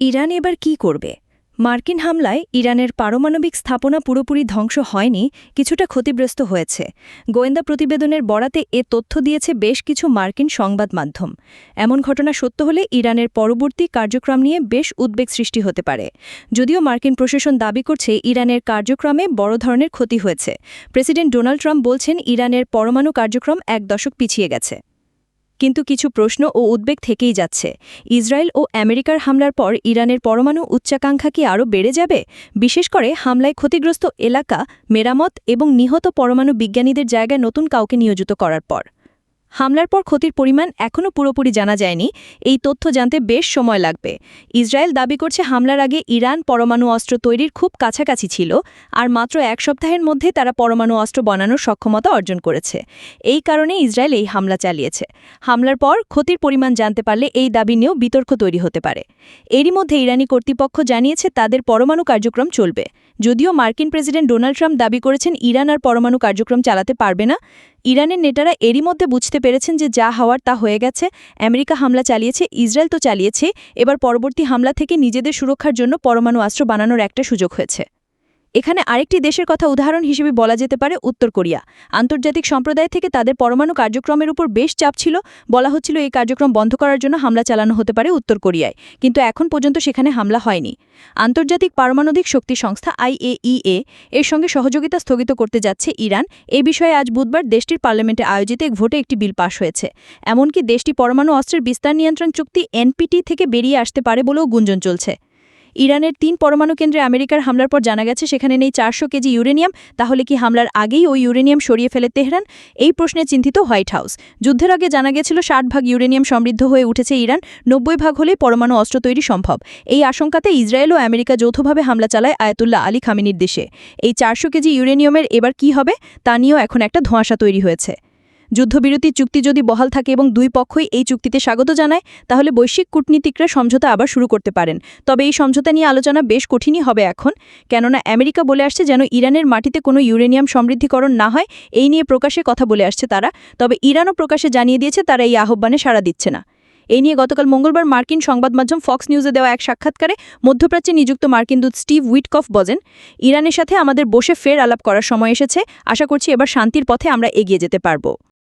Iran এবার কি করবে? মার্কিন হামলায় ইরানের পারমাণবিক স্থাপনা পুরোপুরি ধ্বংস হয়নি, কিছুটা ক্ষতিগ্রস্ত হয়েছে। গোয়েন্দা প্রতিবেদনের বরাতে এ তথ্য দিয়েছে বেশ কিছু মার্কিন সংবাদ মাধ্যম। এমন ঘটনা সত্য হলে ইরানের পরবর্তী কার্যক্রম নিয়ে বেশ উদ্বেগ সৃষ্টি হতে পারে। যদিও মার্কিন প্রশাসন দাবি করছে ইরানের কার্যক্রমে বড় ধরনের ক্ষতি হয়েছে। প্রেসিডেন্ট ডোনাল্ড ট্রাম্প বলছেন ইরানের পরমাণু কার্যক্রম 1 দশক পিছিয়ে গেছে। কিন্তু কিছু প্রশ্ন ও উদ্বেগ থেকেই যাচ্ছে। ইসরায়েল ও আমেরিকার হামলার পর ইরানের পরমাণু উচ্চাকাঙ্ক্ষা কি আরও বেড়ে যাবে, বিশেষ করে হামলায় ক্ষতিগ্রস্ত এলাকা মেরামত এবং নিহত পরমাণু বিজ্ঞানীদের জায়গায় নতুন কাউকে নিয়োজিত করার পর? হামলার পর ক্ষতির পরিমাণ এখনও পুরোপুরি জানা যায়নি। এই তথ্য জানতে বেশ সময় লাগবে। ইসরায়েল দাবি করছে হামলার আগে ইরান পরমাণু অস্ত্র তৈরির খুব কাছাকাছি ছিল, আর মাত্র 1 সপ্তাহের মধ্যে তারা পরমাণু অস্ত্র বানানোর সক্ষমতা অর্জন করেছে। এই কারণে ইসরায়েল এই হামলা চালিয়েছে। হামলার পর ক্ষতির পরিমাণ জানতে পারলে এই দাবি নিয়েও বিতর্ক তৈরি হতে পারে। এরই মধ্যে ইরানি কর্তৃপক্ষ জানিয়েছে তাদের পরমাণু কার্যক্রম চলবে। যদিও মার্কিন প্রেসিডেন্ট ডোনাল্ড ট্রাম্প দাবি করেছেন ইরান আর পরমাণু কার্যক্রম চালাতে পারবে না, ইরানের নেতারা এরই মধ্যে বুঝতে পেরেছেন যে যা হওয়ার তা হয়ে গেছে। আমেরিকা হামলা চালিয়েছে, ইসরায়েল তো চালিয়েছে, এবার পরবর্তী হামলা থেকে নিজেদের সুরক্ষার জন্য পরমাণু অস্ত্র বানানোর একটা সুযোগ হয়েছে। এখানে আরেকটি দেশের কথা উদাহরণ হিসেবে বলা যেতে পারে উত্তর কোরিয়া। আন্তর্জাতিক সম্প্রদায় থেকে তাদের পরমাণু কার্যক্রমের উপর বেশ চাপ ছিল। বলা হচ্ছিল এই কার্যক্রম বন্ধ করার জন্য হামলা চালানো হতে পারে উত্তর কোরিয়ায়, কিন্তু এখন পর্যন্ত সেখানে হামলা হয়নি। আন্তর্জাতিক পারমাণবিক শক্তি সংস্থা IAEA এর সঙ্গে সহযোগিতা স্থগিত করতে যাচ্ছে ইরান। এই বিষয়ে আজ বুধবার দেশটির পার্লামেন্টে আয়োজিত এক ভোটে একটি বিল পাশ হয়েছে। এমনকি দেশটি পরমাণু অস্ত্রের বিস্তার নিয়ন্ত্রণ চুক্তি NPT থেকে বেরিয়ে আসতে পারে বলেও গুঞ্জন চলছে। ইরানের 3 পরমাণু কেন্দ্রে আমেরিকার হামলার পর জানা গেছে সেখানে নেই 400 কেজি ইউরেনিয়াম। তাহলে কি হামলার আগেই ওই ইউরেনিয়াম সরিয়ে ফেলে তেহরান? এই প্রশ্নে চিন্তিত হোয়াইট হাউস। যুদ্ধের আগে জানা গেছিল 60% ইউরেনিয়াম সমৃদ্ধ হয়ে উঠেছে ইরান, 90% হলেই পরমাণু অস্ত্র তৈরি সম্ভব। এই আশঙ্কাতে ইসরায়েল ও আমেরিকা যৌথভাবে হামলা চালায় আয়াতুল্লাহ আলী খামেনির দেশে। এই 400 কেজি ইউরেনিয়ামের এবার কি হবে তা নিয়েও এখন একটা ধোঁয়াশা তৈরি হয়েছে। যুদ্ধবিরতি চুক্তি যদি বহাল থাকে এবং দুই পক্ষই এই চুক্তিতে স্বাগত জানায়, তাহলে বৈশ্বিক কূটনীতিকরা সমঝোতা আবার শুরু করতে পারেন। তবে এই সমঝোতা নিয়ে আলোচনা বেশ কঠিনই হবে এখন, কেননা আমেরিকা বলে আসছে যেন ইরানের মাটিতে কোনো ইউরেনিয়াম সমৃদ্ধিকরণ না হয়। এই নিয়ে প্রকাশ্যে কথা বলে আসছে তারা। তবে ইরানও প্রকাশ্যে জানিয়ে দিয়েছে তারা এই আহ্বানে সাড়া দিচ্ছে না। এই নিয়ে গতকাল মঙ্গলবার মার্কিন সংবাদ মাধ্যম ফক্স নিউজে দেওয়া এক সাক্ষাৎকারে মধ্যপ্রাচ্যে নিযুক্ত মার্কিন দূত স্টিভ উইটকফ বলেন, ইরানের সাথে আমাদের বসে ফের আলাপ করার সময় এসেছে। আশা করছি এবার শান্তির পথে আমরা এগিয়ে যেতে পারব।